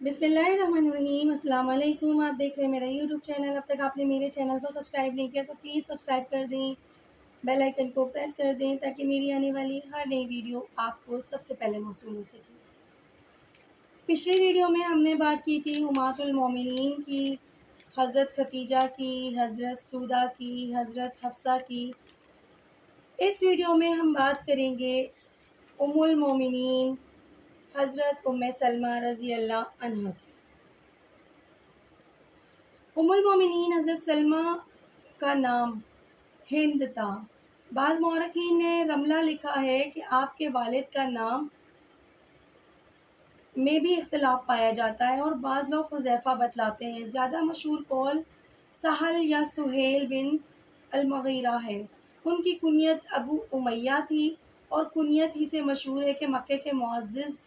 بسم اللہ الرحمن الرحیم۔ السلام علیکم، آپ دیکھ رہے ہیں میرا یوٹیوب چینل۔ اب تک آپ نے میرے چینل کو سبسکرائب نہیں کیا تو پلیز سبسکرائب کر دیں، بیل آئیکن کو پریس کر دیں تاکہ میری آنے والی ہر نئی ویڈیو آپ کو سب سے پہلے موصول ہو سکے۔ پچھلی ویڈیو میں ہم نے بات کی تھی امہات المومنین کی، حضرت ختیجہ کی، حضرت سودا کی، حضرت حفصہ کی۔ اس ویڈیو میں ہم بات کریں گے ام المومنین حضرت ام سلمہ رضی اللہ عنہا کی۔ ام المومنین حضرت سلمہ کا نام ہند تھا۔ بعض مورخین نے رملہ لکھا ہے کہ آپ کے والد کا نام میں بھی اختلاف پایا جاتا ہے اور بعض لوگ حذیفہ بتلاتے ہیں۔ زیادہ مشہور قول سہل یا سہیل بن المغیرہ ہے۔ ان کی کنیت ابو امیہ تھی اور کنیت ہی سے مشہور ہے کہ مکہ کے معزز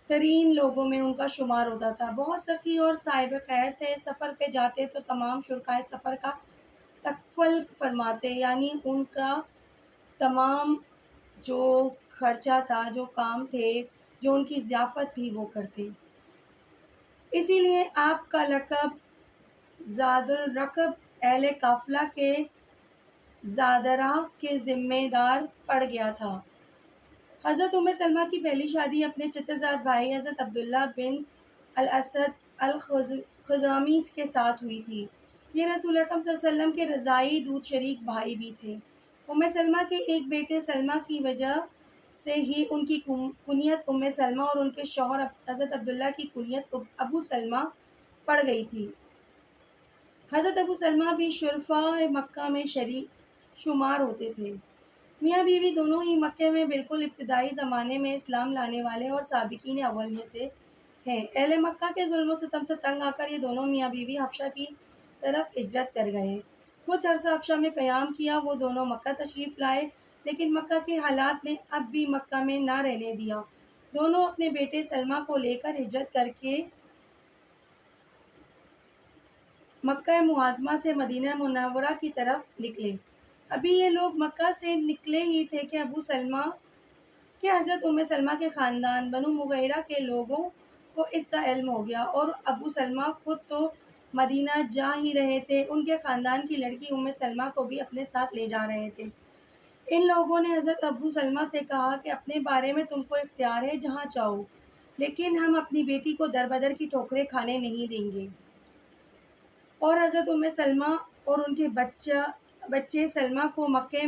ترین لوگوں میں ان کا شمار ہوتا تھا۔ بہت سخی اور صاحب خیر تھے۔ سفر پہ جاتے تو تمام شرکائے سفر کا تکفل فرماتے، یعنی ان کا تمام جو خرچہ تھا، جو کام تھے، جو ان کی ضیافت تھی وہ کرتے۔ اسی لیے آپ کا لقب زاد الرکب، اہل قافلہ کے زادراہ کے ذمہ دار پڑ گیا تھا۔ حضرت ام سلمہ کی پہلی شادی اپنے چچا زاد بھائی حضرت عبداللہ بن الاسد الخزامی کے ساتھ ہوئی تھی۔ یہ رسول اکرم صلی اللہ علیہ وسلم کے رضاعی دودھ شریک بھائی بھی تھے۔ ام سلمہ کے ایک بیٹے سلمہ کی وجہ سے ہی ان کی کنیت ام سلمہ اور ان کے شوہر حضرت عبداللہ کی کنیت ابو سلمہ پڑ گئی تھی۔ حضرت ابو سلمہ بھی شرفاء مکہ میں شمار ہوتے تھے۔ میاں بیوی دونوں ہی مکہ میں بالکل ابتدائی زمانے میں اسلام لانے والے اور سابقین اول میں سے ہیں۔ اہل مکہ کے ظلم و ستم سے تنگ آ کر یہ دونوں میاں بیوی حبشہ کی طرف ہجرت کر گئے۔ کچھ عرصہ حبشہ میں قیام کیا۔ وہ دونوں مکہ تشریف لائے، لیکن مکہ کے حالات نے اب بھی مکہ میں نہ رہنے دیا۔ دونوں اپنے بیٹے سلمہ کو لے کر ہجرت کر کے مکہ معظمہ سے مدینہ منورہ کی طرف نکلے۔ ابھی یہ لوگ مکہ سے نکلے ہی تھے کہ ابو سلمہ کہ حضرت ام سلمہ کے خاندان بنو مغیرہ کے لوگوں کو اس کا علم ہو گیا، اور ابو سلمہ خود تو مدینہ جا ہی رہے تھے، ان کے خاندان کی لڑکی ام سلمہ کو بھی اپنے ساتھ لے جا رہے تھے۔ ان لوگوں نے حضرت ابو سلمہ سے کہا کہ اپنے بارے میں تم کو اختیار ہے، جہاں چاہو، لیکن ہم اپنی بیٹی کو در بدر کی ٹھوکریں کھانے نہیں دیں گے۔ اور حضرت ام سلمہ اور ان کے بچے سلمہ کو مکہ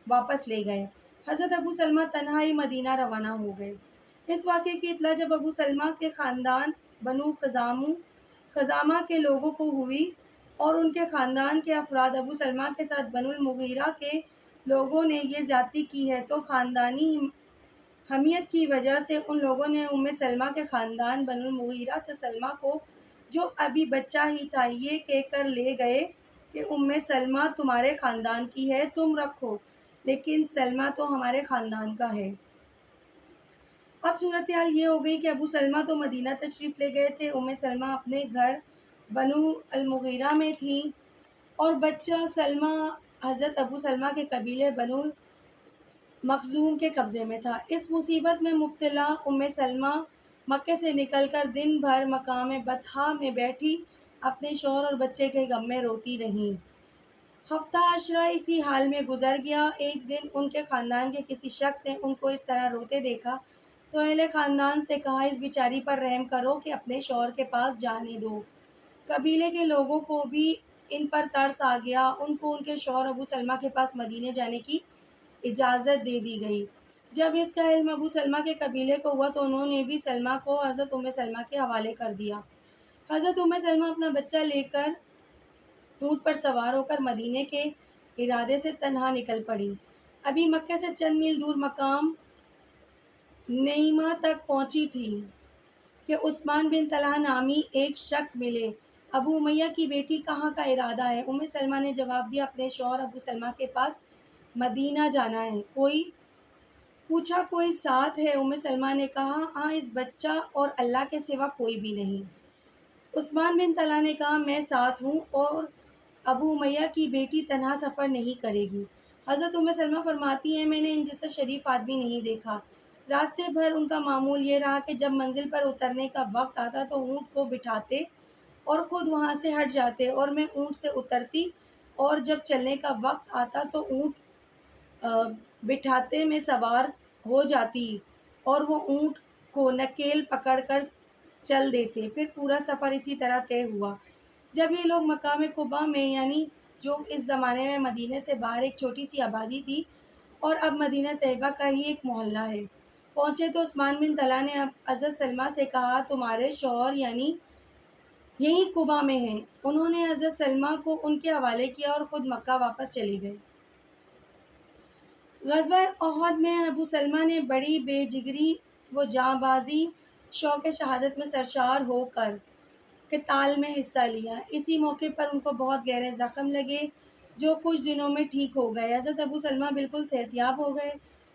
واپس لے گئے۔ حضرت ابو سلمہ تنہا ہی مدینہ روانہ ہو گئے۔ اس واقعے کی اطلاع جب ابو سلمہ کے خاندان بنو خزامہ کے لوگوں کو ہوئی اور ان کے خاندان کے افراد ابو سلمہ کے ساتھ بنو المغیرہ کے لوگوں نے یہ زیادتی کی ہے، تو خاندانی حمیت کی وجہ سے ان لوگوں نے ام سلمہ کے خاندان بنو المغیرہ سے سلمہ کو، جو ابھی بچہ ہی تھا، یہ کہہ کر لے گئے کہ ام سلمہ تمہارے خاندان کی ہے، تم رکھو، لیکن سلمہ تو ہمارے خاندان کا ہے۔ اب صورتحال یہ ہو گئی کہ ابو سلمہ تو مدینہ تشریف لے گئے تھے، ام سلمہ اپنے گھر بنو المغیرہ میں تھی، اور بچہ سلمہ حضرت ابو سلمہ کے قبیلے بنو مخزوم کے قبضے میں تھا۔ اس مصیبت میں مبتلا ام سلمہ مکہ سے نکل کر دن بھر مقام بطحا میں بیٹھی اپنے شوہر اور بچے کے غم میں روتی رہیں۔ ہفتہ عشرہ اسی حال میں گزر گیا۔ ایک دن ان کے خاندان کے کسی شخص نے ان کو اس طرح روتے دیکھا تو اہل خاندان سے کہا، اس بیچاری پر رحم کرو کہ اپنے شوہر کے پاس جانے دو۔ قبیلے کے لوگوں کو بھی ان پر ترس آ گیا۔ ان کو ان کے شوہر ابو سلمہ کے پاس مدینے جانے کی اجازت دے دی گئی۔ جب اس کا علم ابو سلمہ کے قبیلے کو ہوا تو انہوں نے بھی سلمہ کو حضرت ام سلمہ کے حوالے کر دیا۔ حضرت ام سلمہ اپنا بچہ لے کر اونٹ پر سوار ہو کر مدینے کے ارادے سے تنہا نکل پڑی۔ ابھی مکہ سے چند میل دور مقام نعیمہ تک پہنچی تھی کہ عثمان بن طلحہ نامی ایک شخص ملے۔ ابو امیہ کی بیٹی کہاں کا ارادہ ہے؟ ام سلمہ نے جواب دیا، اپنے شوہر ابو سلمہ کے پاس مدینہ جانا ہے۔ پوچھا کوئی ساتھ ہے؟ ام سلمہ نے کہا، ہاں، اس بچہ اور اللہ کے سوا کوئی بھی نہیں۔ عثمان بن طلحہ نے کہا، میں ساتھ ہوں، اور ابو امیہ کی بیٹی تنہا سفر نہیں کرے گی۔ حضرت ام سلمہ فرماتی ہیں، میں نے ان جیسا شریف آدمی نہیں دیکھا۔ راستے بھر ان کا معمول یہ رہا کہ جب منزل پر اترنے کا وقت آتا تو اونٹ کو بٹھاتے اور خود وہاں سے ہٹ جاتے اور میں اونٹ سے اترتی، اور جب چلنے کا وقت آتا تو اونٹ بٹھاتے میں سوار ہو جاتی اور وہ اونٹ کو نکیل پکڑ کر چل دیتے۔ پھر پورا سفر اسی طرح طے ہوا۔ جب یہ لوگ مقام قبا میں، یعنی جو اس زمانے میں مدینے سے باہر ایک چھوٹی سی آبادی تھی اور اب مدینہ طیبہ کا ہی ایک محلہ ہے، پہنچے تو عثمان بن طلحہ نے اب حضرت سلمہ سے کہا تمہارے شوہر یعنی یہی قبا میں ہیں۔ انہوں نے حضرت سلمہ کو ان کے حوالے کیا اور خود مکہ واپس چلے گئے۔ غزوہ احد میں ابو سلمہ نے بڑی بے جگری و جاں بازی، شوق شہادت میں سرشار ہو کر قتال میں حصہ لیا۔ اسی موقع پر ان کو بہت گہرے زخم لگے جو کچھ دنوں میں ٹھیک ہو گئے۔ حضرت ابو سلمہ بالکل صحت یاب ہو گئے۔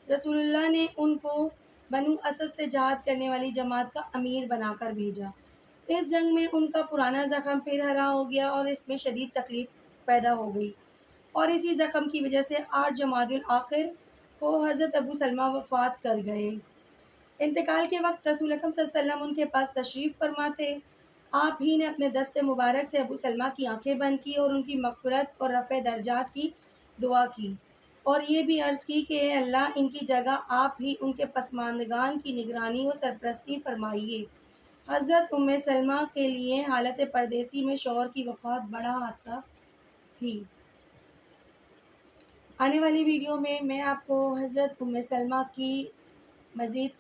رسول اللہ نے ان کو بنو اسد سے جہاد کرنے والی جماعت کا امیر بنا کر بھیجا۔ اس جنگ میں ان کا پرانا زخم پھر ہرا ہو گیا اور اس میں شدید تکلیف پیدا ہو گئی، اور اسی زخم کی وجہ سے 8 جمادی الاخر کو حضرت ابو سلمہ وفات کر گئے۔ انتقال کے وقت رسول اکرم صلی اللہ علیہ وسلم ان کے پاس تشریف فرما تھے۔ آپ ہی نے اپنے دست مبارک سے ابو سلمہ کی آنکھیں بند کی اور ان کی مغفرت اور رفع درجات کی دعا کی، اور یہ بھی عرض کی کہ اے اللہ، ان کی جگہ آپ ہی ان کے پسماندگان کی نگرانی و سرپرستی فرمائیے۔ حضرت ام سلمہ کے لیے حالت پردیسی میں شوہر کی وفات بڑا حادثہ تھی۔ آنے والی ویڈیو میں آپ کو حضرت ام سلمہ کی مزید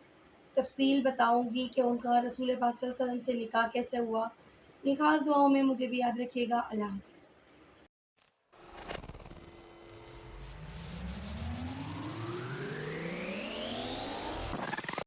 تفصیل بتاؤں گی کہ ان کا رسول پاک صلی اللہ علیہ وسلم سے نکاح کیسے ہوا۔ خاص دعاؤں میں مجھے بھی یاد رکھیے گا۔ اللہ حافظ۔